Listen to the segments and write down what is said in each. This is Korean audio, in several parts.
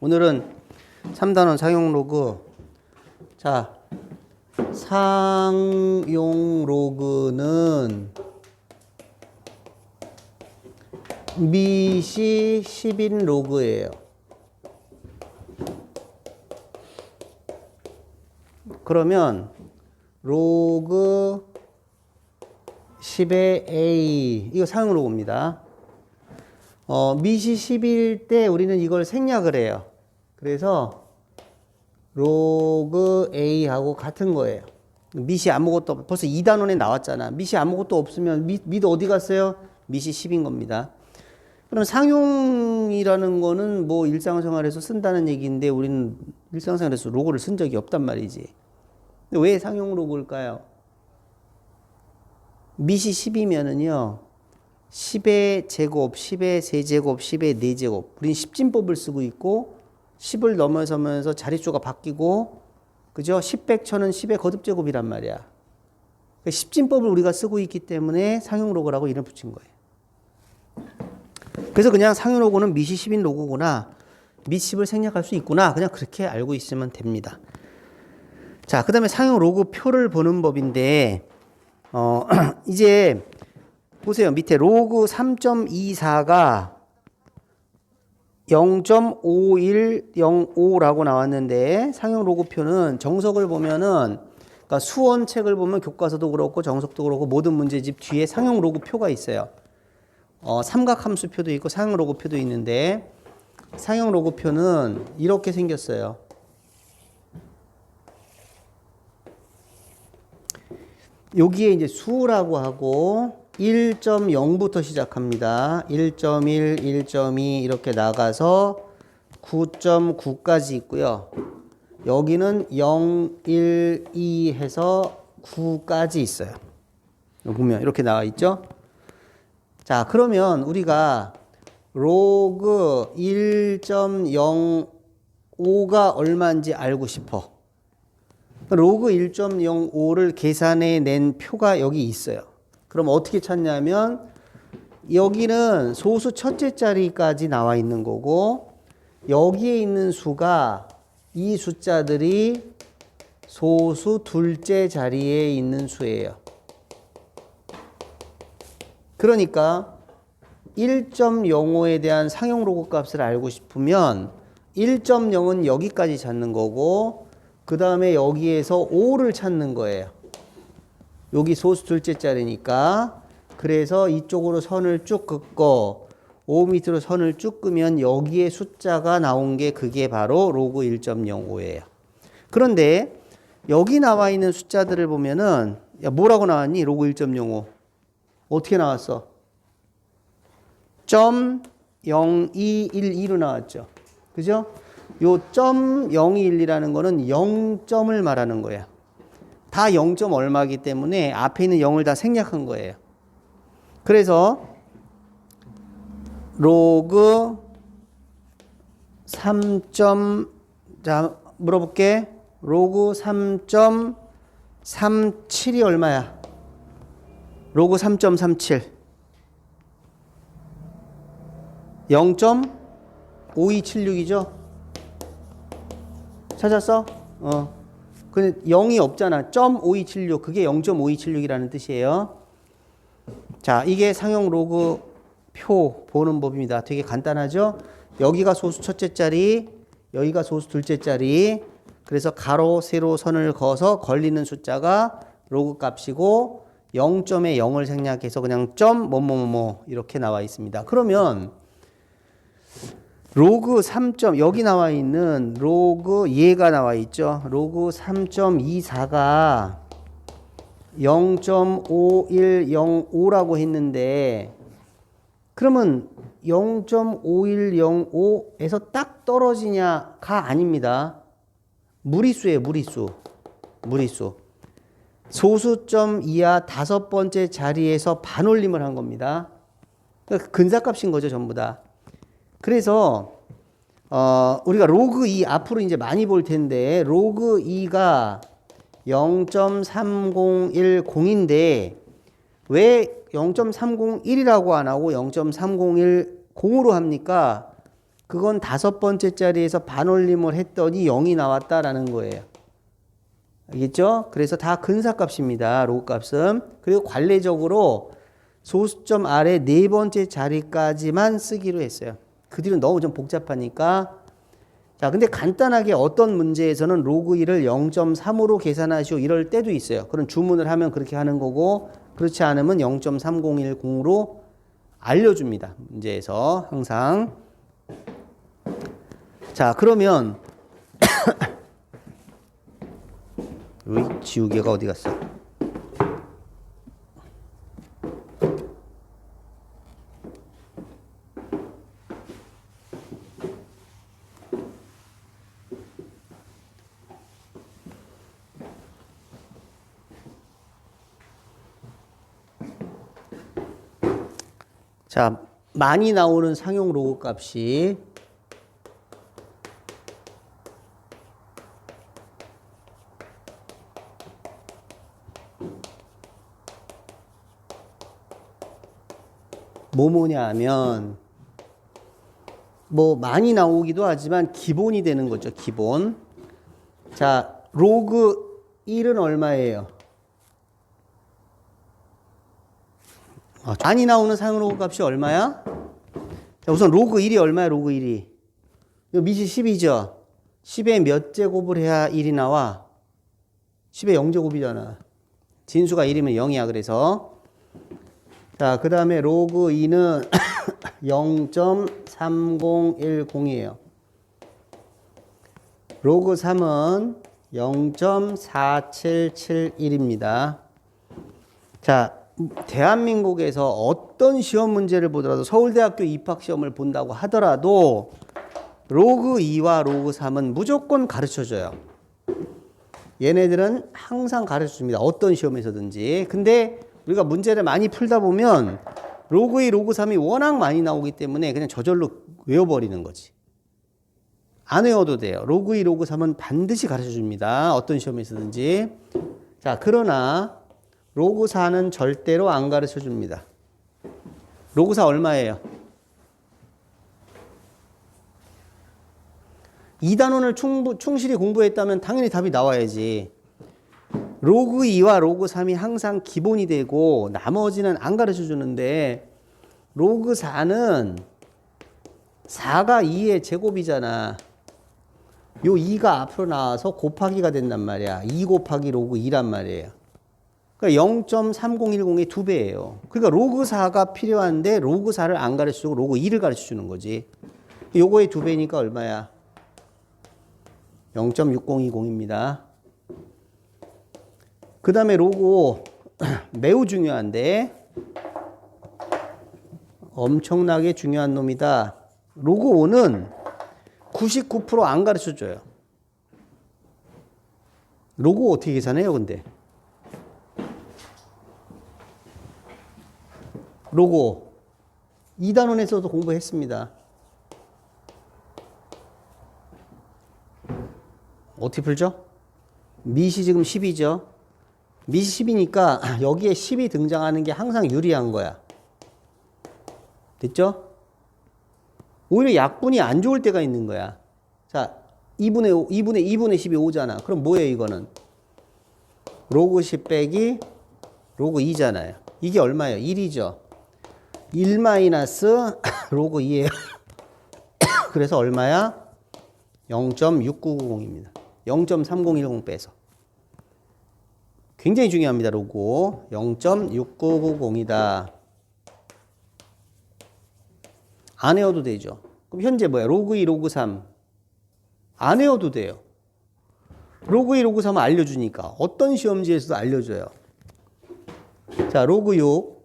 오늘은 3단원 상용 로그. 자, 상용 로그는 미시 10인 로그예요. 그러면 로그 10의 A, 이거 상용 로그입니다. 미시 10일 때 우리는 이걸 생략을 해요. 그래서 로그 A하고 같은 거예요. 미시 아무것도, 벌써 2단원에 나왔잖아. 미시 아무것도 없으면 미도 어디 갔어요? 미시 10인 겁니다. 그럼 상용이라는 거는 뭐 일상생활에서 쓴다는 얘기인데 우리는 일상생활에서 로그를 쓴 적이 없단 말이지. 근데 왜 상용 로그일까요? 미시 10이면은요, 10의 제곱, 10의 세제곱, 10의 4제곱. 우린 10진법을 쓰고 있고, 10을 넘어서면서 자릿수가 바뀌고, 그죠? 10, 100, 1000은 10의 거듭제곱이란 말이야. 10진법을 우리가 쓰고 있기 때문에 상용 로그라고 이름 붙인 거예요. 그래서 그냥 상용 로그는 미시 10인 로그구나, 미 10을 생략할 수 있구나, 그냥 그렇게 알고 있으면 됩니다. 자, 그 다음에 상용 로그 표를 보는 법인데, 이제 보세요. 밑에 로그 3.24가 0.5105라고 나왔는데, 상용 로그 표는 정석을 보면은, 그러니까 수원책을 보면 교과서도 그렇고 정석도 그렇고 모든 문제집 뒤에 상용 로그 표가 있어요. 삼각함수 표도 있고 상용 로그 표도 있는데, 상용 로그 표는 이렇게 생겼어요. 여기에 이제 수라고 하고 1.0부터 시작합니다. 1.1, 1.2 이렇게 나가서 9.9까지 있고요. 여기는 0, 1, 2 해서 9까지 있어요. 보면 이렇게 나와 있죠. 자, 그러면 우리가 로그 1.05가 얼마인지 알고 싶어. 로그 1.05를 계산해 낸 표가 여기 있어요. 그럼 어떻게 찾냐면, 여기는 소수 첫째 자리까지 나와 있는 거고, 여기에 있는 수가, 이 숫자들이 소수 둘째 자리에 있는 수예요. 그러니까 1.05에 대한 상용 로그 값을 알고 싶으면 1.0은 여기까지 찾는 거고, 그 다음에 여기에서 5를 찾는 거예요. 여기 소수 둘째 자리니까. 그래서 이쪽으로 선을 쭉 긋고 5 밑으로 선을 쭉 끄면 여기에 숫자가 나온 게 그게 바로 로그 1.05예요. 그런데 여기 나와 있는 숫자들을 보면은, 야, 뭐라고 나왔니? 로그 1.05 어떻게 나왔어? 0.0212로 나왔죠. 그죠? 요 0.0212라는 거는 0점을 말하는 거예요. 다 0점 얼마이기 때문에 앞에 있는 0을 다 생략한 거예요. 그래서 로그 3. 자, 물어볼게. 로그 3.37이 얼마야? 로그 3.37 0.5276이죠? 찾았어? 근데 0이 없잖아. 0.5276. 그게 0.5276이라는 뜻이에요. 자, 이게 상용 로그 표 보는 법입니다. 되게 간단하죠? 여기가 소수 첫째 자리, 여기가 소수 둘째 자리. 그래서 가로, 세로, 선을 그어서 걸리는 숫자가 로그 값이고, 0점에 0을 생략해서 그냥 점, 뭐뭐뭐 이렇게 나와 있습니다. 그러면 로그 3. 여기 나와 있는 로그 얘가 나와 있죠. 로그 3.24가 0.5105라고 했는데, 그러면 0.5105에서 딱 떨어지냐가 아닙니다. 무리수예요, 무리수. 소수점 이하 5번째 자리에서 반올림을 한 겁니다. 그러니까 근사값인 거죠, 전부 다. 그래서 우리가 로그 2 앞으로 이제 많이 볼 텐데, 로그 2가 0.3010인데 왜 0.301이라고 안 하고 0.301 0으로 합니까? 그건 다섯 번째 자리에서 반올림을 했더니 0이 나왔다라는 거예요. 알겠죠? 그래서 다 근사값입니다. 로그 값은. 그리고 관례적으로 소수점 아래 네 번째 자리까지만 쓰기로 했어요. 그 뒤로 너무 좀 복잡하니까. 자, 근데 간단하게 어떤 문제에서는 로그 1을 0.3으로 계산하시오 이럴 때도 있어요. 그런 주문을 하면 그렇게 하는 거고, 그렇지 않으면 0.3010으로 알려줍니다. 문제에서 항상. 자, 그러면 여기 지우개가 어디 갔어? 자, 많이 나오는 상용 로그 값이 뭐냐 하면 뭐 많이 나오기도 하지만 기본이 되는 거죠. 기본. 자, 로그 1은 얼마예요? 많이 나오는 상용 로그 값이 얼마야? 자, 우선 로그 1이 얼마야? 로그 1이. 이거 미시 10이죠? 10에 몇 제곱을 해야 1이 나와? 10에 0제곱이잖아. 진수가 1이면 0이야. 그래서 자, 그 다음에 로그 2는 0.3010이에요. 로그 3은 0.4771입니다. 자, 대한민국에서 어떤 시험 문제를 보더라도 서울대학교 입학시험을 본다고 하더라도 로그 2와 로그 3은 무조건 가르쳐줘요. 얘네들은 항상 가르쳐줍니다. 어떤 시험에서든지. 근데 우리가 문제를 많이 풀다 보면 로그 2, 로그 3이 워낙 많이 나오기 때문에 그냥 저절로 외워버리는 거지. 안 외워도 돼요. 로그 2, 로그 3은 반드시 가르쳐줍니다. 어떤 시험에서든지. 자, 그러나 로그 4는 절대로 안 가르쳐줍니다. 로그 4 얼마예요? 2단원을 충실히 공부했다면 당연히 답이 나와야지. 로그 2와 로그 3이 항상 기본이 되고 나머지는 안 가르쳐 주는데 로그 4는 4가 2의 제곱이잖아. 요 2가 앞으로 나와서 곱하기가 된단 말이야. 2 곱하기 로그 2란 말이에요. 그러니까 0.3010의 2배예요. 그러니까 로그 4가 필요한데 로그 4를 안 가르쳐 주고 로그 2를 가르쳐 주는 거지. 요거의 2배니까 얼마야? 0.6020입니다. 그 다음에 로그 5 매우 중요한데 엄청나게 중요한 놈이다. 로그 5는 99% 안 가르쳐줘요. 로그 5 어떻게 계산해요 근데? 로그 5 2단원에서도 공부했습니다. 어떻게 풀죠? 미시 지금 10이죠. 미시 10이니까 여기에 10이 등장하는 게 항상 유리한 거야. 됐죠? 오히려 약분이 안 좋을 때가 있는 거야. 자, 2분의 10이 5잖아. 그럼 뭐예요 이거는? 로그 10 빼기 로그 2잖아요. 이게 얼마예요? 1이죠. 1 마이너스 로그 2예요. 그래서 얼마야? 0.6990입니다. 0.3010 빼서. 굉장히 중요합니다. 로그 0.6990이다. 안 외워도 되죠. 그럼 현재 뭐야? 로그 2, 로그 3. 안 외워도 돼요. 로그 2, 로그 3은 알려주니까. 어떤 시험지에서도 알려줘요. 자, 로그 6.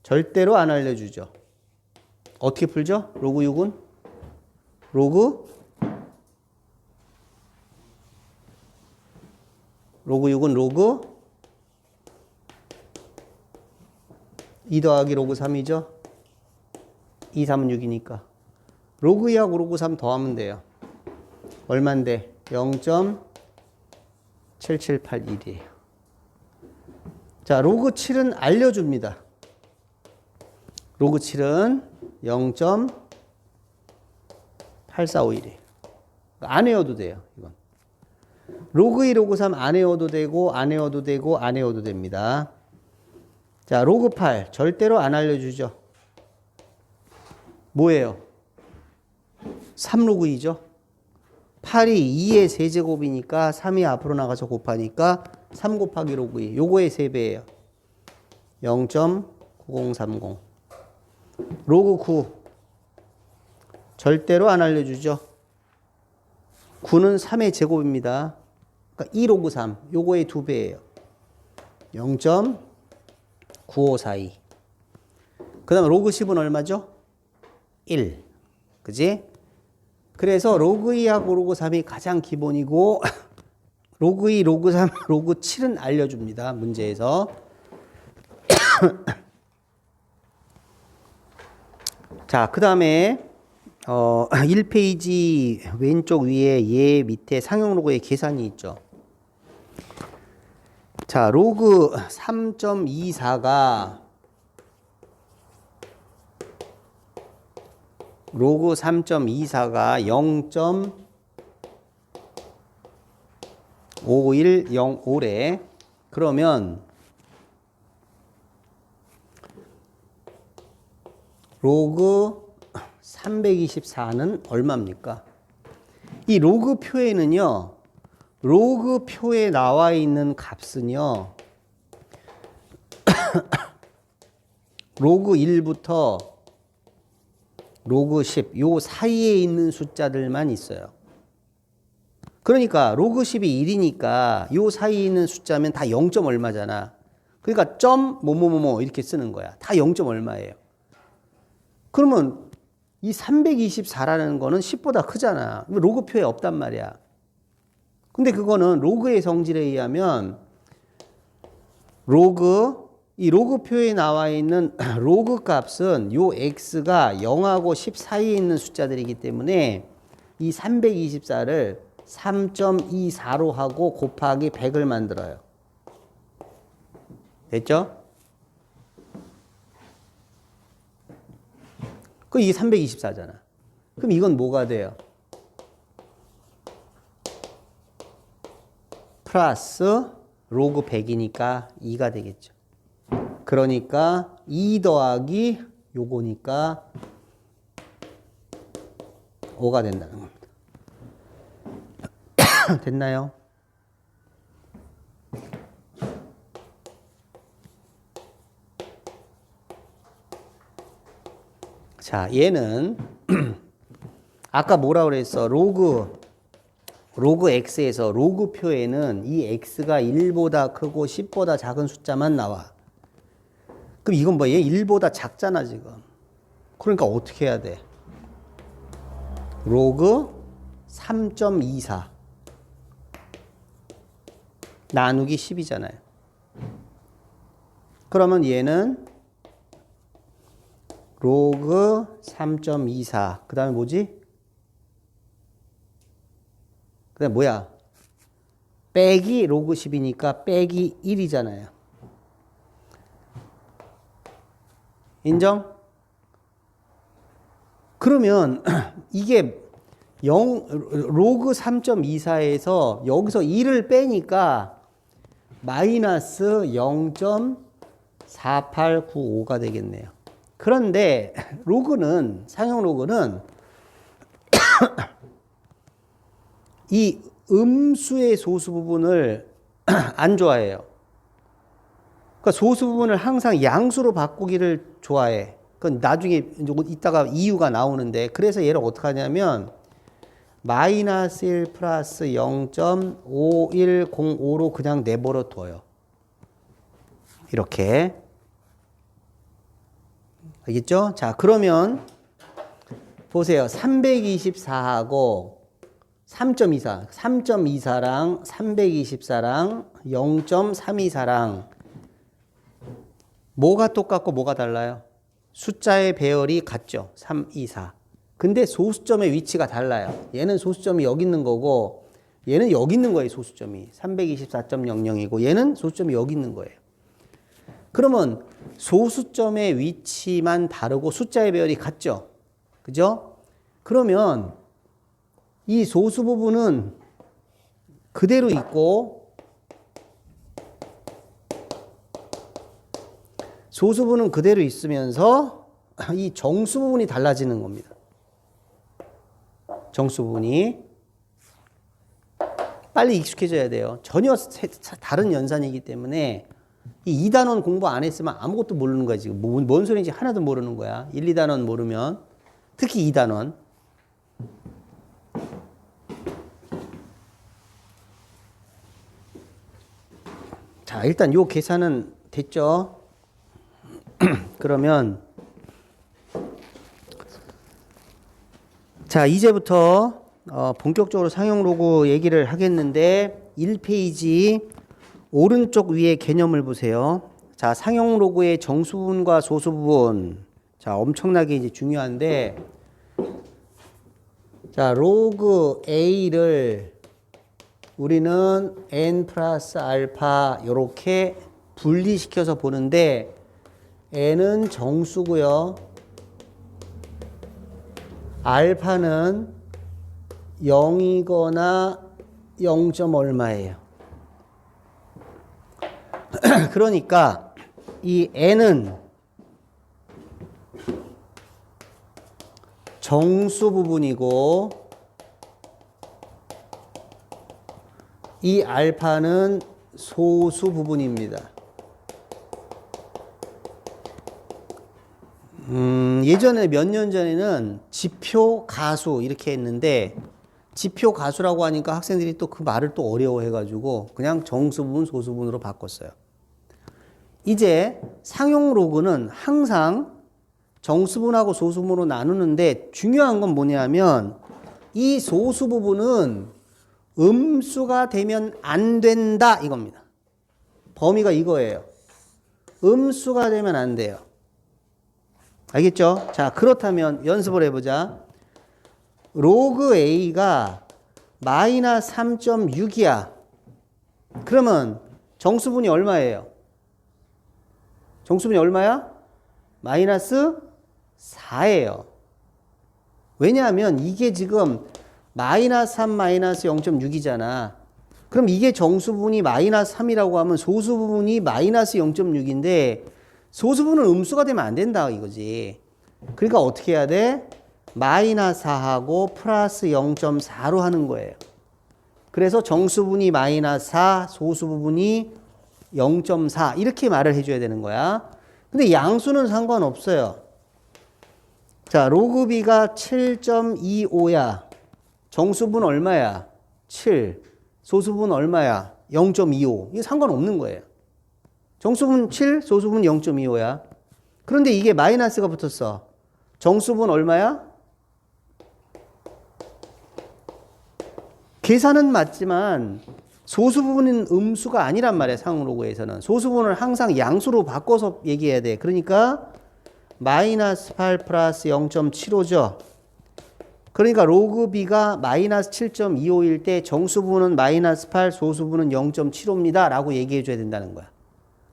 절대로 안 알려주죠. 어떻게 풀죠? 로그 6은? 로그 6은 로그 2 더하기 로그 3이죠. 2, 3은 6이니까. 로그 2하고 로그 3 더하면 돼요. 얼만데? 0.7781이에요. 자, 로그 7은 알려줍니다. 로그 7은 8451이에요. 안 외워도 돼요. 이건. 로그 2, 로그 3 안 외워도 되고 안 외워도 되고 안 외워도 됩니다. 자, 로그 8 절대로 안 알려주죠. 뭐예요? 3로그 2죠. 8이 2의 세제곱이니까 3이 앞으로 나가서 곱하니까 3 곱하기 로그 2. 요거의 3배예요. 0.9030. 로그 9 절대로 안 알려주죠. 9는 3의 제곱입니다. 그러니까 2 로그 3 요거의 2배예요. 0.9542. 그 다음 로그 10은 얼마죠? 1. 그지? 그래서 로그 2하고 로그 3이 가장 기본이고 로그 2, 로그 3, 로그 7은 알려줍니다. 문제에서. 자, 그 다음에 1페이지 왼쪽 위에 얘 밑에 상용 로그의 계산이 있죠. 자, 로그 3.24가 로그 3.24가 0.5105래. 그러면 로그 324는 얼마입니까? 이 로그 표에는요. 로그 표에 나와 있는 값은요. 로그 1부터 로그 10, 요 사이에 있는 숫자들만 있어요. 그러니까 로그 10이 1이니까 요 사이에 있는 숫자면 다 0. 얼마잖아. 그러니까 점 뭐뭐뭐뭐 이렇게 쓰는 거야. 다 0. 얼마예요. 그러면 이 324라는 거는 10보다 크잖아. 로그표에 없단 말이야. 근데 그거는 로그의 성질에 의하면 이 로그표에 나와 있는 로그 값은 요 x가 0하고 10 사이에 있는 숫자들이기 때문에 이 324를 3.24로 하고 곱하기 100을 만들어요. 됐죠? 그럼 이게 324잖아. 그럼 이건 뭐가 돼요? 플러스 로그 100이니까 2가 되겠죠. 그러니까 2 더하기 요거니까 5가 된다는 겁니다. 됐나요? 자, 얘는 아까 뭐라 그랬어? 로그 x에서 로그 표에는 이 x가 1보다 크고 10보다 작은 숫자만 나와. 그럼 이건 뭐야? 얘 1보다 작잖아, 지금. 그러니까 어떻게 해야 돼? 로그 3.24 나누기 10이잖아요. 그러면 얘는 로그 3.24 그 다음에 뭐지? 그 다음에 뭐야? 빼기 로그 10이니까 빼기 1이잖아요. 인정? 그러면 이게 로그 3.24에서 여기서 1을 빼니까 마이너스 0.4895가 되겠네요. 그런데 상용 로그는 이 음수의 소수 부분을 안 좋아해요. 그러니까 소수 부분을 항상 양수로 바꾸기를 좋아해. 그건 나중에 이따가 이유가 나오는데, 그래서 얘를 어떻게 하냐면 마이너스 1 플러스 0.5105로 그냥 내버려 둬요. 이렇게. 알겠죠? 자, 그러면 보세요. 324하고 3.24랑 324랑 0.324랑 뭐가 똑같고 뭐가 달라요? 숫자의 배열이 같죠. 3, 2, 4. 근데 소수점의 위치가 달라요. 얘는 소수점이 여기 있는 거고 얘는 여기 있는 거예요. 소수점이 324.00이고 얘는 소수점이 여기 있는 거예요. 그러면 소수점의 위치만 다르고 숫자의 배열이 같죠. 그죠? 그러면 이 소수 부분은 그대로 있고 소수 부분은 그대로 있으면서 이 정수 부분이 달라지는 겁니다. 정수 부분이 빨리 익숙해져야 돼요. 전혀 다른 연산이기 때문에 이 2단원 공부 안 했으면 아무것도 모르는 거야. 지금 뭔 소리인지 하나도 모르는 거야. 1, 2단원 모르면. 특히 2단원. 자, 일단 요 계산은 됐죠? 그러면 자, 이제부터 본격적으로 상용 로그 얘기를 하겠는데 1페이지 오른쪽 위에 개념을 보세요. 자, 상용 로그의 정수부분과 소수부분. 자, 엄청나게 이제 중요한데 자, 로그 A를 우리는 n 플러스 알파 이렇게 분리시켜서 보는데 n은 정수고요. 알파는 0이거나 0. 얼마예요. 그러니까 이 n은 정수 부분이고 이 알파는 소수 부분입니다. 예전에 몇 년 전에는 지표 가수 이렇게 했는데 지표 가수라고 하니까 학생들이 또 그 말을 또 어려워해가지고 그냥 정수 부분 소수 부분으로 바꿨어요. 이제 상용 로그는 항상 정수 부분하고 소수 부분으로 나누는데 중요한 건 뭐냐면 이 소수 부분은 음수가 되면 안 된다 이겁니다. 범위가 이거예요. 음수가 되면 안 돼요. 알겠죠? 자, 그렇다면 연습을 해보자. 로그 A가 마이너스 3.6이야. 그러면 정수분이 얼마예요? 정수분이 얼마야? 마이너스 4예요. 왜냐하면 이게 지금 마이너스 3 마이너스 0.6이잖아. 그럼 이게 정수분이 마이너스 3이라고 하면 소수분이 마이너스 0.6인데 소수분은 음수가 되면 안 된다 이거지. 그러니까 어떻게 해야 돼? 마이너스 4하고 플러스 0.4로 하는 거예요. 그래서 정수분이 마이너스 4, 소수부분이 0.4 이렇게 말을 해줘야 되는 거야. 근데 양수는 상관없어요. 자, 로그 B가 7.25야. 정수분 얼마야? 7. 소수분 얼마야? 0.25. 이게 상관없는 거예요. 정수분 7, 소수분 0.25야. 그런데 이게 마이너스가 붙었어. 정수분 얼마야? 계산은 맞지만 소수부분은 음수가 아니란 말이야. 상로그에서는. 소수부분을 항상 양수로 바꿔서 얘기해야 돼. 그러니까 마이너스 8 플러스 0.75죠. 그러니까 로그 B가 마이너스 7.25일 때 정수부분은 마이너스 8, 소수부분은 0.75입니다. 라고 얘기해 줘야 된다는 거야.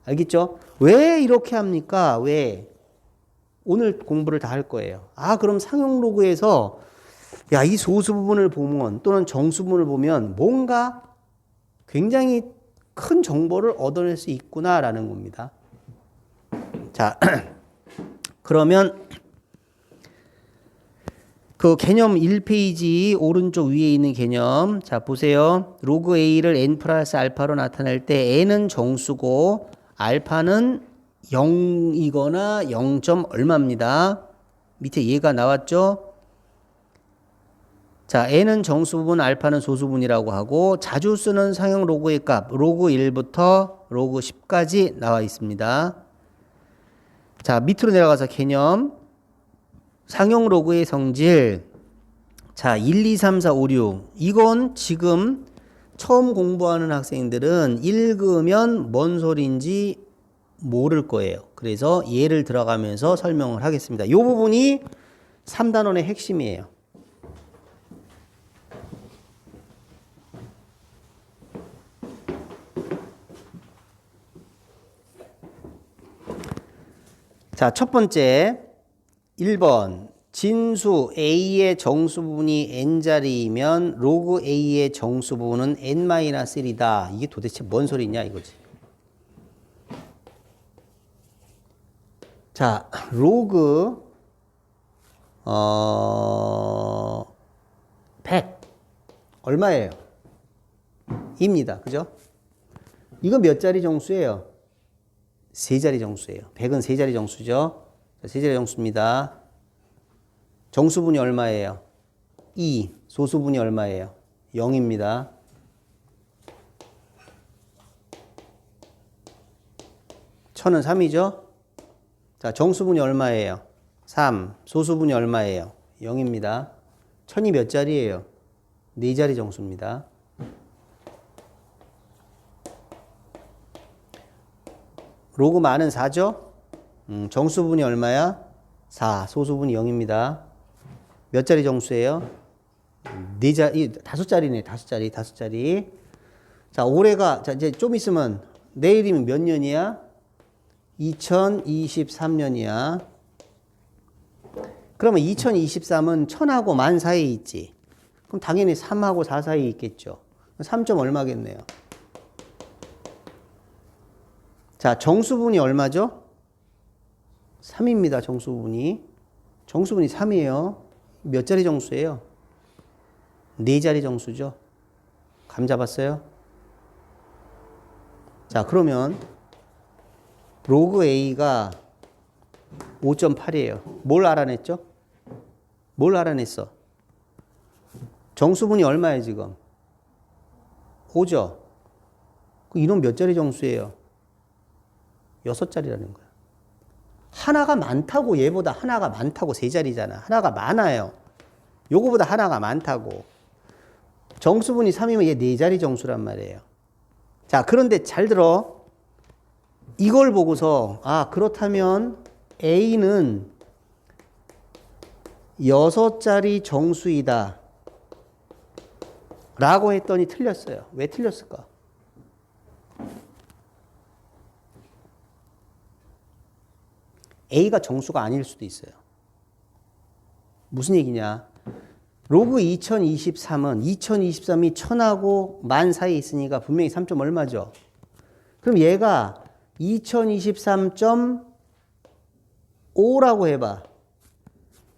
알겠죠? 왜 이렇게 합니까? 왜? 오늘 공부를 다 할 거예요. 아, 그럼 상용 로그에서 야, 이 소수 부분을 보면 또는 정수 부분을 보면 뭔가 굉장히 큰 정보를 얻어낼 수 있구나라는 겁니다. 자, 그러면 그 개념 1페이지 오른쪽 위에 있는 개념. 자, 보세요. 로그 A를 n 플러스 알파로 나타낼 때 n은 정수고 알파는 0이거나 0. 얼마입니다. 밑에 얘가 나왔죠? 자, n은 정수분, 알파는 소수분이라고 하고 자주 쓰는 상용 로그의 값, 로그 1부터 로그 10까지 나와 있습니다. 자, 밑으로 내려가서 개념. 상용 로그의 성질. 자, 1, 2, 3, 4, 5, 6. 이건 지금 처음 공부하는 학생들은 읽으면 뭔 소리인지 모를 거예요. 그래서 예를 들어가면서 설명을 하겠습니다. 이 부분이 3단원의 핵심이에요. 자, 첫 번째 1번 진수 a의 정수 부분이 n자리이면 로그 a의 정수 부분은 n-1이다. 이게 도대체 뭔 소리냐 이거지. 자, 로그 100 얼마예요? 입니다. 그죠? 이건 몇 자리 정수예요? 세 자리 정수예요. 100은 세 자리 정수죠. 세 자리 정수입니다. 정수분이 얼마예요? 2. 소수분이 얼마예요? 0입니다. 천은 3이죠? 자, 정수분이 얼마예요? 3. 소수분이 얼마예요? 0입니다. 천이 몇 자리예요? 4자리 정수입니다. 로그 만은 4죠? 정수분이 얼마야? 4. 소수분이 0입니다. 몇 자리 정수예요? 4자리, 5자리네. 5자리. 자, 올해가, 자, 이제 좀 있으면, 내일이면 몇 년이야? 2023년이야. 그러면 2023은 1000하고 만 사이에 있지. 그럼 당연히 3하고 4 사이에 있겠죠. 3점 얼마겠네요. 자, 정수분이 얼마죠? 3입니다. 정수분이 3이에요. 몇 자리 정수예요? 4자리 정수죠. 감 잡았어요? 자, 그러면 로그 A가 5.8이에요. 뭘 알아냈죠? 뭘 알아냈어? 정수분이 얼마예요, 지금? 5죠? 이놈 몇 자리 정수예요? 6자리라는 거야. 하나가 많다고, 얘보다 하나가 많다고 3자리잖아. 하나가 많아요. 요거보다 하나가 많다고. 정수분이 3이면 얘 4자리 정수란 말이에요. 자, 그런데 잘 들어. 이걸 보고서, 아, 그렇다면 A는 6자리 정수이다. 라고 했더니 틀렸어요. 왜 틀렸을까? A가 정수가 아닐 수도 있어요. 무슨 얘기냐? 로그 2023은 2023이 1000하고 만 사이에 있으니까 분명히 3점 얼마죠? 그럼 얘가 2023.5라고 해봐.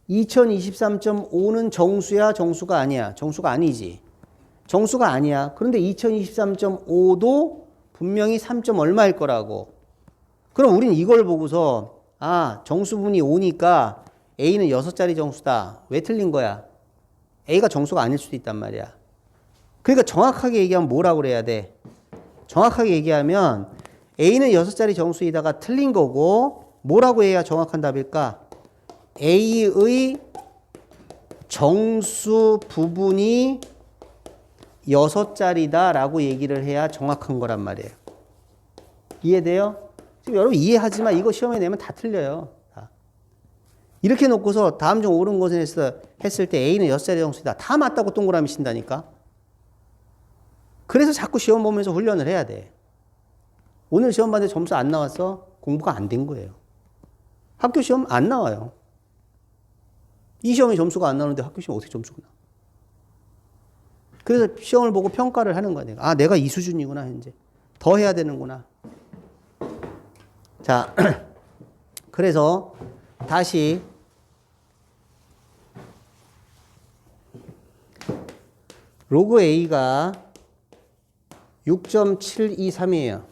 2023.5는 정수야, 정수가 아니야? 정수가 아니지. 정수가 아니야. 그런데 2023.5도 분명히 3점 얼마일 거라고. 그럼 우린 이걸 보고서 아, 정수분이 5니까 A는 6자리 정수다. 왜 틀린 거야? A가 정수가 아닐 수도 있단 말이야. 그러니까 정확하게 얘기하면 뭐라고 그래야 돼? 정확하게 얘기하면 A는 6자리 정수이다가 틀린 거고 뭐라고 해야 정확한 답일까? A의 정수 부분이 6자리다 라고 얘기를 해야 정확한 거란 말이에요. 이해돼요? 지금 여러분 이해하지만 이거 시험에 내면 다 틀려요. 다. 이렇게 놓고서 다음 중 옳은 것을 했을 때 A는 6자리 정수이다. 다 맞다고 동그라미 친다니까. 그래서 자꾸 시험 보면서 훈련을 해야 돼. 오늘 시험 봤는데 점수 안 나왔어? 공부가 안 된 거예요. 학교 시험 안 나와요. 이 시험에 점수가 안 나오는데 학교 시험 어떻게 점수가 나? 그래서 시험을 보고 평가를 하는 거야. 내가. 아, 내가 이 수준이구나, 현재. 더 해야 되는구나. 자, 그래서 다시 로그 A가 6.723이에요.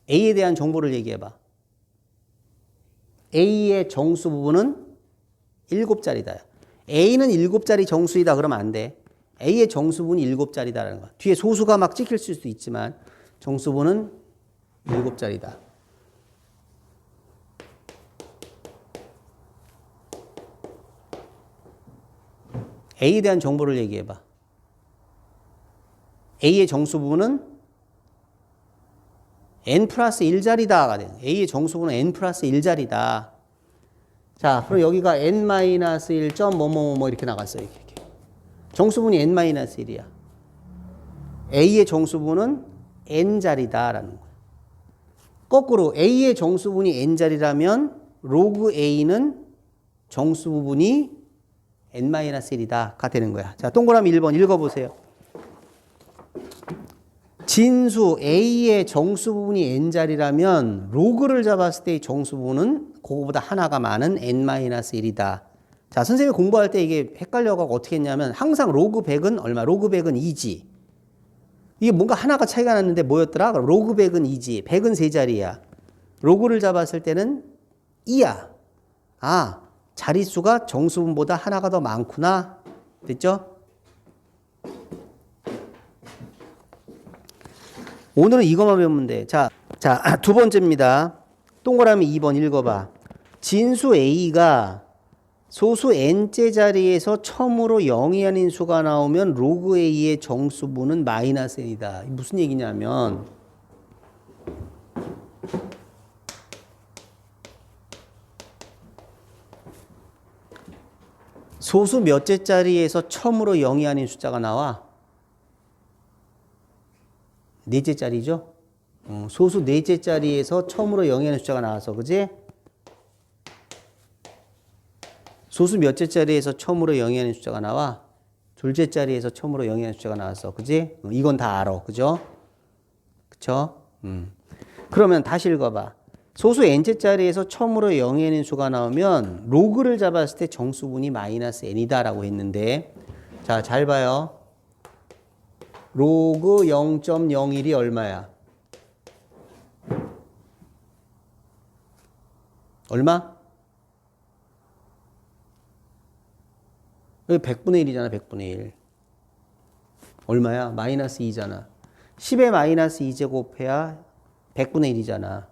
A에 대한 정보를 얘기해봐. A의 정수 부분은 7자리다. A는 7자리 정수이다 그러면 안 돼. A의 정수분이 7자리다라는 거야. 뒤에 소수가 막 찍힐 수도 있지만 정수분은 7자리다. A에 대한 정보를 얘기해봐. A의 정수분은 n 플러스 1자리다가 돼. A의 정수분은 n 플러스 1자리다. 자, 그럼 여기가 n-1점 뭐뭐뭐 이렇게 나갔어요. 이렇게. 정수분이 n-1이야. A의 정수분은 n자리다라는 거야. 거꾸로 A의 정수분이 n자리라면 로그 A는 정수 부분이 n-1이다가 되는 거야. 자, 동그라미 1번 읽어보세요. 진수 A의 정수 부분이 n자리라면 로그를 잡았을 때의 정수 부분은 그거보다 하나가 많은 n-1이다. 자, 선생님이 공부할 때 이게 헷갈려가고 어떻게 했냐면 항상 로그 100은 얼마? 로그 100은 2지. 이게 뭔가 하나가 차이가 났는데 뭐였더라? 로그 100은 2지. 100은 세 자리야. 로그를 잡았을 때는 2야. 아, 자릿수가 정수분보다 하나가 더 많구나. 됐죠? 오늘은 이것만 배우면 돼. 자, 두 번째입니다. 동그라미 2번 읽어봐. 진수 A가 소수 n째 자리에서 처음으로 0이 아닌 수가 나오면 로그 A의 정수분은 마이너스 n이다. 무슨 얘기냐면 소수 몇째 자리에서 처음으로 0이 아닌 숫자가 나와? 넷째 자리죠? 소수 넷째 자리에서 처음으로 0이 아닌 숫자가 나와서, 그지? 소수 몇째 자리에서 처음으로 0이 아닌 숫자가 나와? 둘째 자리에서 처음으로 0이 아닌 숫자가 나왔어. 그지? 이건 다 알아. 그죠? 그쵸? 그러면 다시 읽어봐. 소수 n째 자리에서 처음으로 0이 아닌 수가 나오면 로그를 잡았을 때 정수분이 마이너스 n이다 라고 했는데, 자, 잘 봐요. 로그 0.01이 얼마야? 얼마? 여기 100분의 1이잖아, 100분의 1. 얼마야? 마이너스 2잖아. 10의 마이너스 2제곱해야 100분의 1이잖아.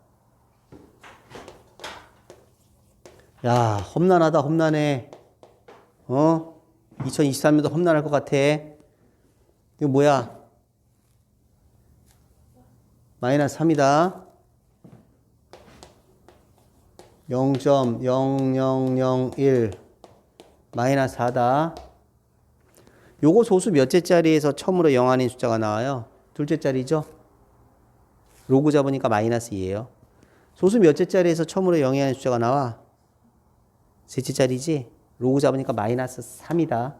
야, 험난하다, 험난해. 2023년도 험난할 것 같아. 이거 뭐야? 마이너스 3이다. 0.0001 마이너스 4다. 요거 소수 몇째 자리에서 처음으로 0 아닌 숫자가 나와요? 둘째 자리죠? 로그 잡으니까 마이너스 2예요. 소수 몇째 자리에서 처음으로 0이 아닌 숫자가 나와? 셋째 자리지? 로그 잡으니까 마이너스 3이다.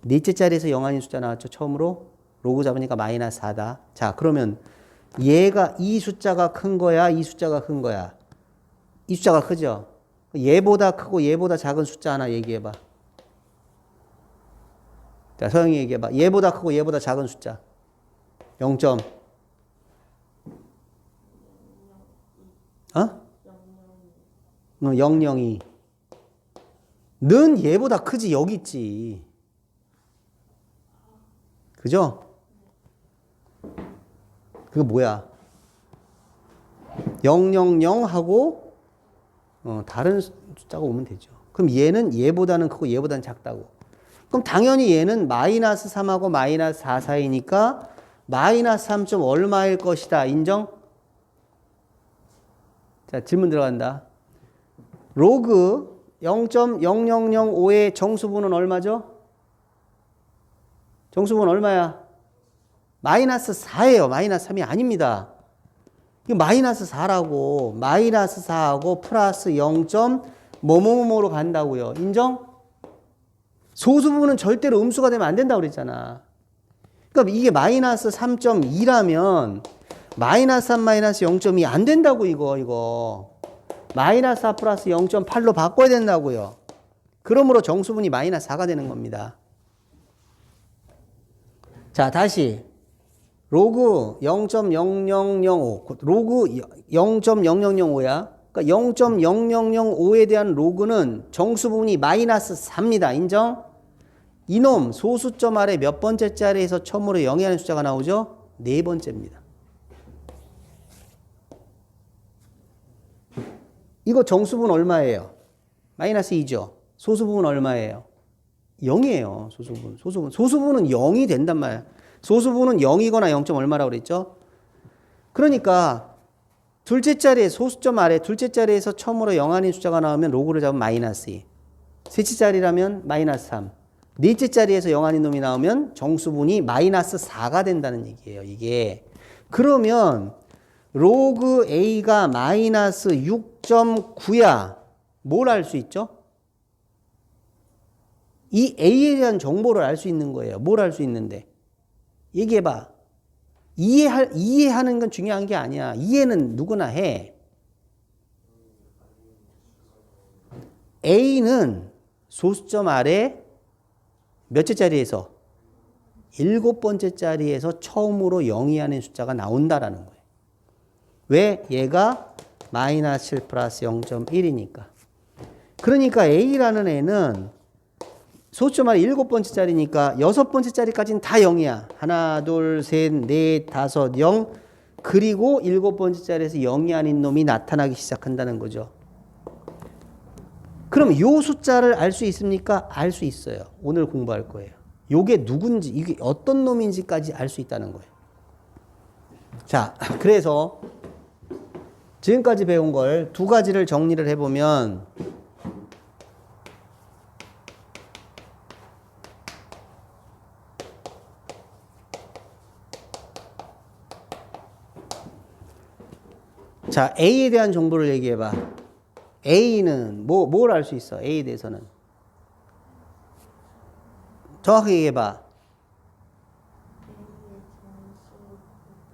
넷째 자리에서 0 아닌 숫자 나왔죠? 처음으로? 로그 잡으니까 마이너스 4다. 자, 그러면 얘가 이 숫자가 큰 거야? 이 숫자가 큰 거야? 이 숫자가 크죠? 얘보다 크고 얘보다 작은 숫자 하나 얘기해봐. 자, 서영이 얘기해봐. 얘보다 크고 얘보다 작은 숫자. 0. 002. 는 얘보다 크지, 여기 있지. 그죠? 그거 뭐야? 000하고 다른 숫자가 오면 되죠. 그럼 얘는 얘보다는 크고 얘보다는 작다고. 그럼 당연히 얘는 마이너스 3하고 마이너스 4 사이니까 마이너스 3점 얼마일 것이다. 인정? 자, 질문 들어간다. 로그 0.0005의 정수분은 얼마죠? 정수분 얼마야? 마이너스 4예요. 마이너스 3이 아닙니다. 이거 마이너스 4라고. 마이너스 4하고 플러스 0. 뭐뭐뭐로 간다고요. 인정? 소수분은 절대로 음수가 되면 안 된다고 그랬잖아. 그러니까 이게 마이너스 3.2라면 마이너스 3 마이너스 0.2 안 된다고 이거. 마이너스 4 플러스 0.8로 바꿔야 된다고요. 그러므로 정수분이 마이너스 4가 되는 겁니다. 자, 다시 로그 0.0005 로그 0.0005야. 그러니까 0.0005에 대한 로그는 정수분이 마이너스 4입니다. 인정? 이놈 소수점 아래 몇 번째 자리에서 처음으로 0이 하는 숫자가 나오죠? 네 번째입니다. 이거 정수분 얼마예요? 마이너스 2죠. 소수분 얼마예요? 0이에요. 소수분은 0이 된단 말이야. 소수분은 0이거나 0. 얼마라고 그랬죠? 그러니까 둘째 자리에 소수점 아래 둘째 자리에서 처음으로 0 아닌 숫자가 나오면 로그를 잡으면 마이너스 2. 셋째 자리라면 마이너스 3. 넷째 자리에서 0 아닌 놈이 나오면 정수분이 마이너스 4가 된다는 얘기예요. 이게. 그러면 로그 A가 마이너스 6.9야. 뭘 알 수 있죠? 이 A에 대한 정보를 알 수 있는 거예요. 뭘 알 수 있는데? 얘기해봐. 이해하는 건 중요한 게 아니야. 이해는 누구나 해. A는 소수점 아래 몇째 자리에서? 7번째 자리에서 처음으로 영위하는 숫자가 나온다라는 거예요. 왜? 얘가 마이너스 7 플러스 0.1이니까. 그러니까 A라는 애는 소수점 아래 7번째 자리니까 6번째 자리까지는 다 0이야. 하나, 둘, 셋, 넷, 다섯, 0. 그리고 7번째 자리에서 0이 아닌 놈이 나타나기 시작한다는 거죠. 그럼 이 숫자를 알 수 있습니까? 알 수 있어요. 오늘 공부할 거예요. 요게 누군지, 이게 어떤 놈인지까지 알 수 있다는 거예요. 자, 그래서 지금까지 배운 걸 두 가지를 정리를 해보면 자, A에 대한 정보를 얘기해봐. A는 뭘 알 수 있어? A에 대해서는. 정확하게 얘기해봐.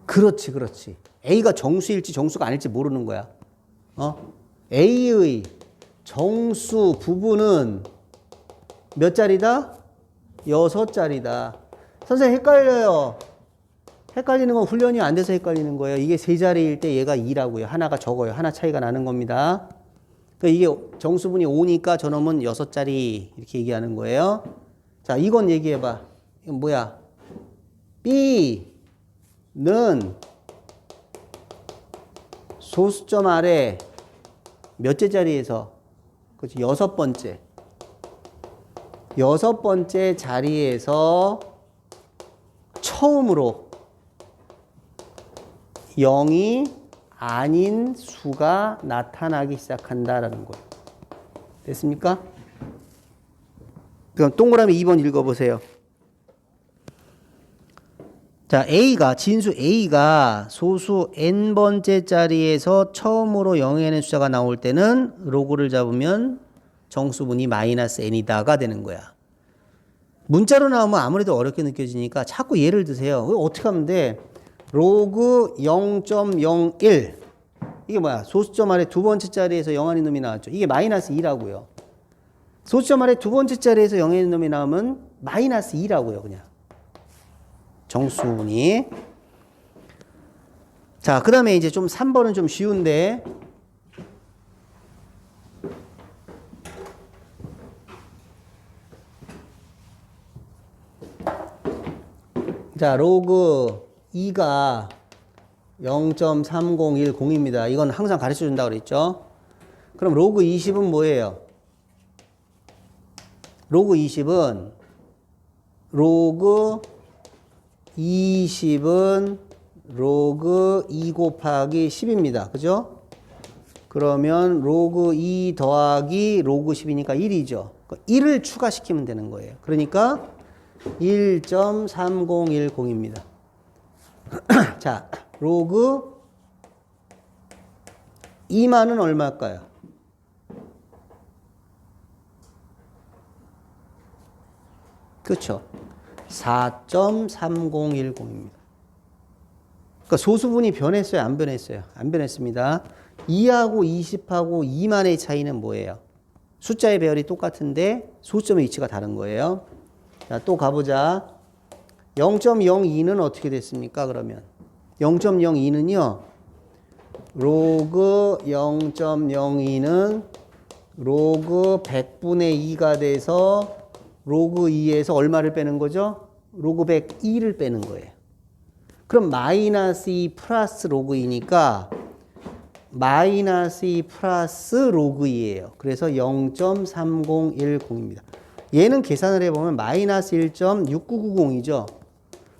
그렇지, 그렇지. A가 정수일지 정수가 아닐지 모르는 거야. A의 정수 부분은 몇 자리다? 6자리다. 선생님 헷갈려요. 헷갈리는 건 훈련이 안 돼서 헷갈리는 거예요. 이게 세 자리일 때 얘가 2라고요. 하나가 적어요. 하나 차이가 나는 겁니다. 그러니까 이게 정수분이 5니까 저놈은 6자리 이렇게 얘기하는 거예요. 자, 이건 얘기해봐. 이건 뭐야? B는 소수점 아래 몇째 자리에서? 그렇지, 6번째. 6번째 자리에서 처음으로 0이 아닌 수가 나타나기 시작한다라는 거예요. 됐습니까? 그럼 동그라미 2번 읽어보세요. 자, 진수 A가 소수 n번째 자리에서 처음으로 0이 아닌 숫자가 나올 때는 로그를 잡으면 정수분이 마이너스 n이다가 되는 거야. 문자로 나오면 아무래도 어렵게 느껴지니까 자꾸 예를 드세요. 어떻게 하면 돼? 로그 0.01 이게 뭐야? 소수점 아래 두 번째 자리에서 0 아닌 놈이 나왔죠. 이게 마이너스 2라고요. 소수점 아래 두 번째 자리에서 0 아닌 놈이 나오면 마이너스 2라고요. 그냥 정수분이. 자, 그 다음에 이제 좀 3번은 좀 쉬운데 자, 로그 2가 0.3010입니다. 이건 항상 가르쳐 준다고 그랬죠. 그럼 로그 20은 뭐예요? 로그 20은 로그 2 곱하기 10입니다. 그죠? 그러면 로그 2 더하기 로그 10이니까 1이죠. 1을 추가시키면 되는 거예요. 그러니까 1.3010입니다. 자, 로그 2만은 얼마일까요? 그렇죠. 4.3010입니다. 그러니까 소수분이 변했어요? 안 변했어요? 안 변했습니다. 2하고 20하고 2만의 차이는 뭐예요? 숫자의 배열이 똑같은데 소수점의 위치가 다른 거예요. 자, 또 가보자. 0.02는 어떻게 됐습니까? 그러면 0.02는요. 로그 0.02는 로그 100분의 2가 돼서 로그 2에서 얼마를 빼는 거죠? 로그 102를 빼는 거예요. 그럼 마이너스 2 플러스 로그 2니까 마이너스 2 플러스 로그 2예요. 그래서 0.3010입니다. 얘는 계산을 해보면 마이너스 1.6990이죠.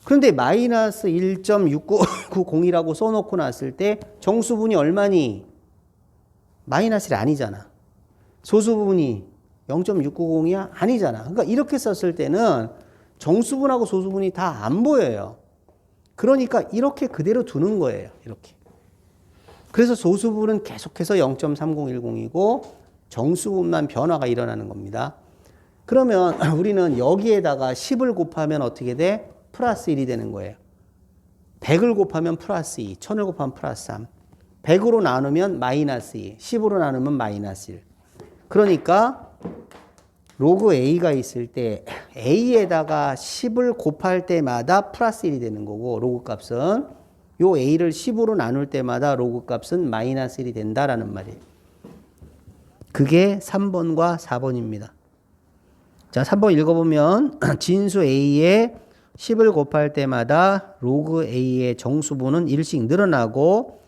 그런데 마이너스 1.6990이라고 써놓고 났을 때 정수분이 얼마니? 마이너스 1 아니잖아. 소수분이 0.690이야? 아니잖아. 그러니까 이렇게 썼을 때는 정수분하고 소수분이 다 안 보여요. 그러니까 이렇게 그대로 두는 거예요. 이렇게. 그래서 소수분은 계속해서 0.3010이고 정수분만 변화가 일어나는 겁니다. 그러면 우리는 여기에다가 10을 곱하면 어떻게 돼? 플러스 1이 되는 거예요. 100을 곱하면 플러스 2, 1000을 곱하면 플러스 3. 100으로 나누면 마이너스 2, 10으로 나누면 마이너스 1. 그러니까 로그 A가 있을 때 A에다가 10을 곱할 때마다 플러스 1이 되는 거고 로그 값은 요 A를 10으로 나눌 때마다 로그 값은 마이너스 1이 된다라는 말이에요. 그게 3번과 4번입니다. 자, 3번 읽어보면 진수 A에 10을 곱할 때마다 로그 A의 정수분은 1씩 늘어나고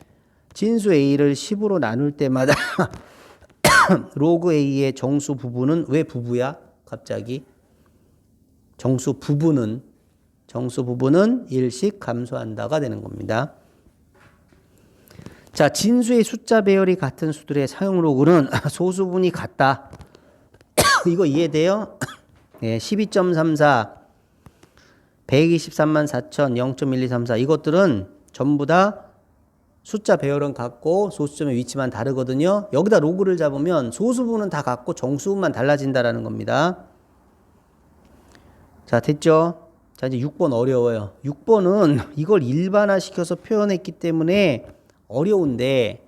진수 A를 10으로 나눌 때마다 로그 A의 정수 부분은 왜 부부야? 갑자기 정수 부분은 1씩 감소한다가 되는 겁니다. 자, 진수의 숫자 배열이 같은 수들의 사용 로그는 소수분이 같다. 이거 이해돼요? 네, 12.34, 123만 4천, 0.1234 이것들은 전부 다 숫자 배열은 같고 소수점의 위치만 다르거든요. 여기다 로그를 잡으면 소수분은 다 같고 정수분만 달라진다라는 겁니다. 자, 됐죠? 자, 이제 6번 어려워요. 6번은 이걸 일반화시켜서 표현했기 때문에 어려운데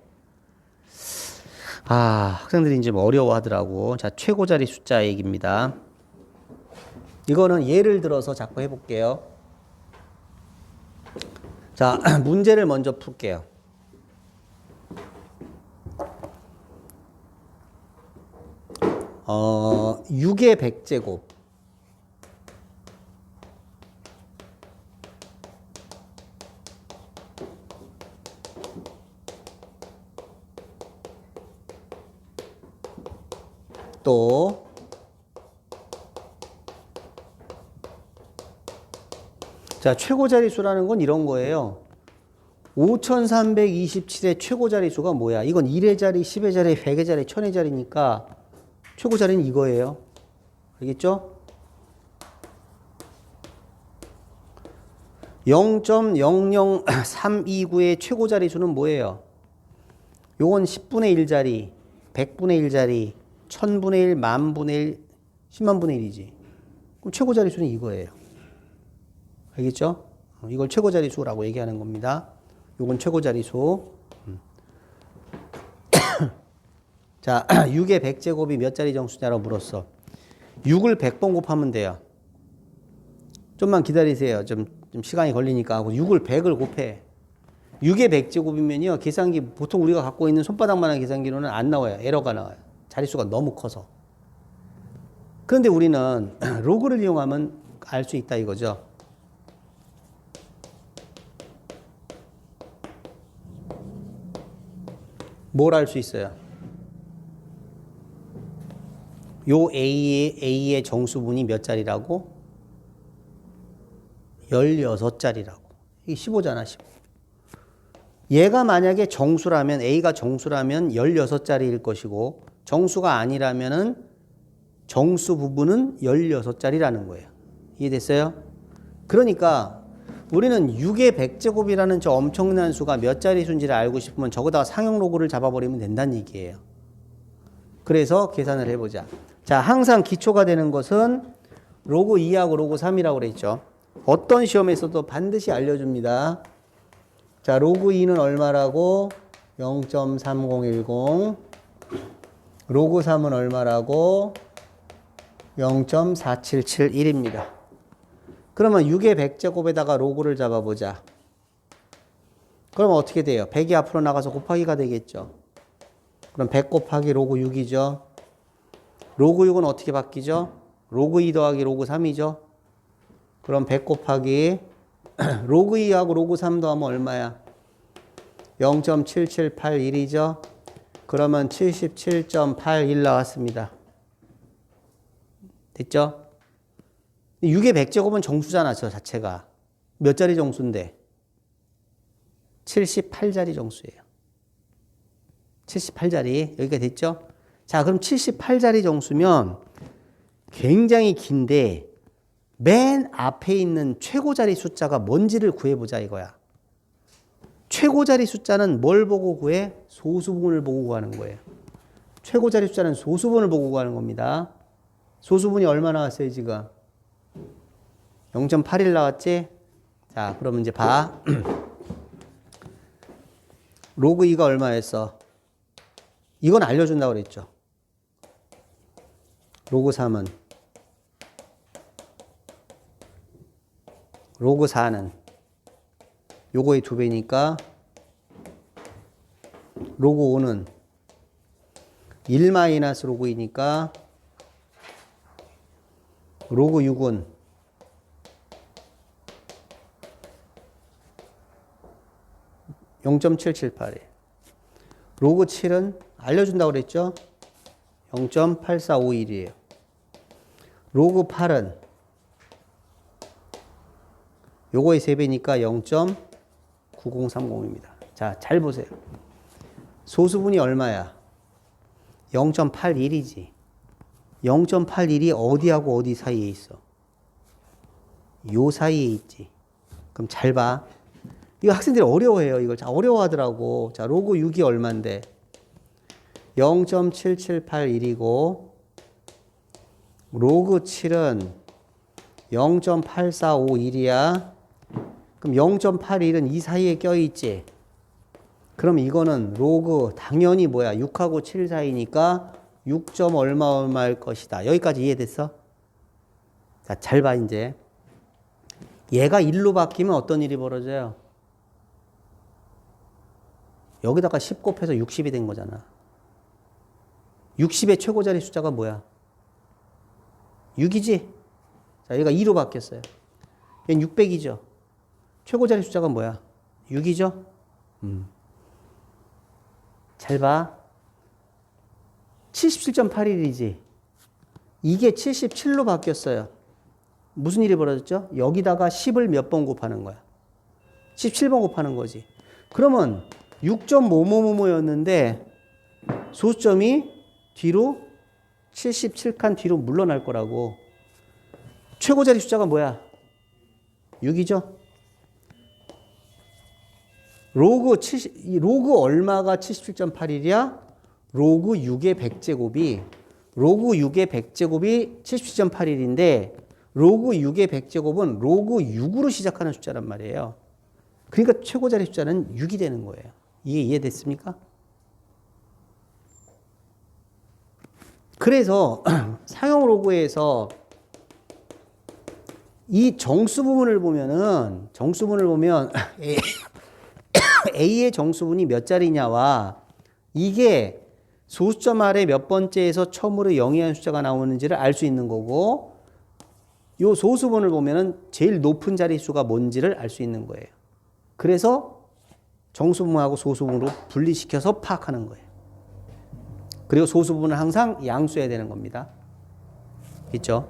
학생들이 이제 뭐 어려워하더라고. 자, 최고 자리 숫자 얘기입니다. 이거는 예를 들어서 자꾸 해볼게요. 자, 문제를 먼저 풀게요. 6의 100제곱 또 자, 최고 자릿수라는 건 이런 거예요. 5327의 최고 자릿수가 뭐야? 이건 1의 자리, 10의 자리, 100의 자리, 1000의 자리니까 최고 자리는 이거예요. 알겠죠? 0.00329의 최고 자릿수는 뭐예요? 요건 10분의 1 자리, 100분의 1 자리, 1000분의 1, 만분의 1, 10만분의 1이지. 그럼 최고 자릿수는 이거예요. 알겠죠? 이걸 최고 자릿수라고 얘기하는 겁니다. 요건 최고 자릿수. 자, 6의 100제곱이 몇 자리 정수냐라고 물었어. 6을 100번 곱하면 돼요. 좀만 기다리세요. 좀 시간이 걸리니까 하고 6을 100을 곱해. 6의 100제곱이면요. 계산기 보통 우리가 갖고 있는 손바닥만한 계산기로는 안 나와요. 에러가 나와요. 자릿수가 너무 커서. 그런데 우리는 로그를 이용하면 알 수 있다 이거죠. 뭘 알 수 있어요? 요 A의 정수분이 몇 자리라고? 16자리라고. 이게 15잖아, 15. 얘가 만약에 정수라면, A가 정수라면 16자리일 것이고, 정수가 아니라면은 정수 부분은 16자리라는 거예요. 이해됐어요? 그러니까 우리는 6의 100제곱이라는 저 엄청난 수가 몇 자리 수인지를 알고 싶으면 저거다가 상용 로그를 잡아버리면 된다는 얘기예요. 그래서 계산을 해보자. 자, 항상 기초가 되는 것은 로그 2하고 로그 3이라고 그랬죠. 어떤 시험에서도 반드시 알려줍니다. 자, 로그 2는 얼마라고? 0.3010. 로그 3은 얼마라고? 0.4771입니다. 그러면 6의 100제곱에다가 로그를 잡아보자. 그러면 어떻게 돼요? 100이 앞으로 나가서 곱하기가 되겠죠. 그럼 100 곱하기 로그 6이죠. 로그 6은 어떻게 바뀌죠? 로그 2 더하기 로그 3이죠. 그럼 100 곱하기 로그 2하고 로그 3 더하면 얼마야? 0.7781이죠. 그러면 77.81 나왔습니다. 됐죠? 6의 100제곱은 정수잖아, 저 자체가. 몇 자리 정수인데? 78자리 정수예요. 78자리. 여기가 됐죠? 자, 그럼 78자리 정수면 굉장히 긴데 맨 앞에 있는 최고 자리 숫자가 뭔지를 구해보자 이거야. 최고 자리 숫자는 뭘 보고 구해? 소수분을 보고 구하는 거예요. 최고 자리 숫자는 소수분을 보고 구하는 겁니다. 소수분이 얼마 나왔어요, 지금? 0.81 나왔지? 자, 그러면 이제 봐. 로그 2가 얼마였어? 이건 알려준다고 그랬죠. 로그 3은? 로그 4는? 요거의 2배니까 로그 5는 1 마이너스 로그 2니까 로그 6은 0.778이에요. 로그 7은 알려준다고 그랬죠? 0.8451이에요. 로그 8은 요거의 3배니까 0.9030입니다. 자, 잘 보세요. 소수분이 얼마야? 0.81이지. 0.81이 어디하고 어디 사이에 있어? 요 사이에 있지. 그럼 잘 봐. 이거 학생들이 어려워해요. 이걸 어려워하더라고. 자, 로그 6이 얼만데? 0.7781이고 로그 7은 0.8451이야. 그럼 0.81은 이 사이에 껴있지. 그럼 이거는 로그 당연히 뭐야? 6하고 7 사이니까 6. 얼마일 것이다. 여기까지 이해됐어? 자, 잘 봐 이제. 얘가 1로 바뀌면 어떤 일이 벌어져요? 여기다가 10 곱해서 60이 된 거잖아. 60의 최고 자리 숫자가 뭐야? 6이지? 자, 얘가 2로 바뀌었어요. 얘는 600이죠. 최고 자리 숫자가 뭐야? 6이죠? 잘 봐. 77.81이지. 이게 77로 바뀌었어요. 무슨 일이 벌어졌죠? 여기다가 10을 몇 번 곱하는 거야? 17번 곱하는 거지. 그러면 6.뭐뭐뭐였는데 소수점이 뒤로 77칸 뒤로 물러날 거라고. 최고 자리 숫자가 뭐야? 6이죠? 로그 얼마가 77.81이야? 로그 6의 100제곱이 로그 6의 100제곱이 77.81인데 로그 6의 100제곱은 로그 6으로 시작하는 숫자란 말이에요. 그러니까 최고 자리 숫자는 6이 되는 거예요. 이게 이해됐습니까? 그래서 상용 로그에서 이 정수 부분을 보면 A의 정수분이 몇 자리냐와 이게 소수점 아래 몇 번째에서 처음으로 영이한 숫자가 나오는지를 알 수 있는 거고, 요 소수분을 보면은 제일 높은 자릿수가 뭔지를 알 수 있는 거예요. 그래서 정수분하고 소수분으로 분리시켜서 파악하는 거예요. 그리고 소수분은 항상 양수해야 되는 겁니다. 있죠?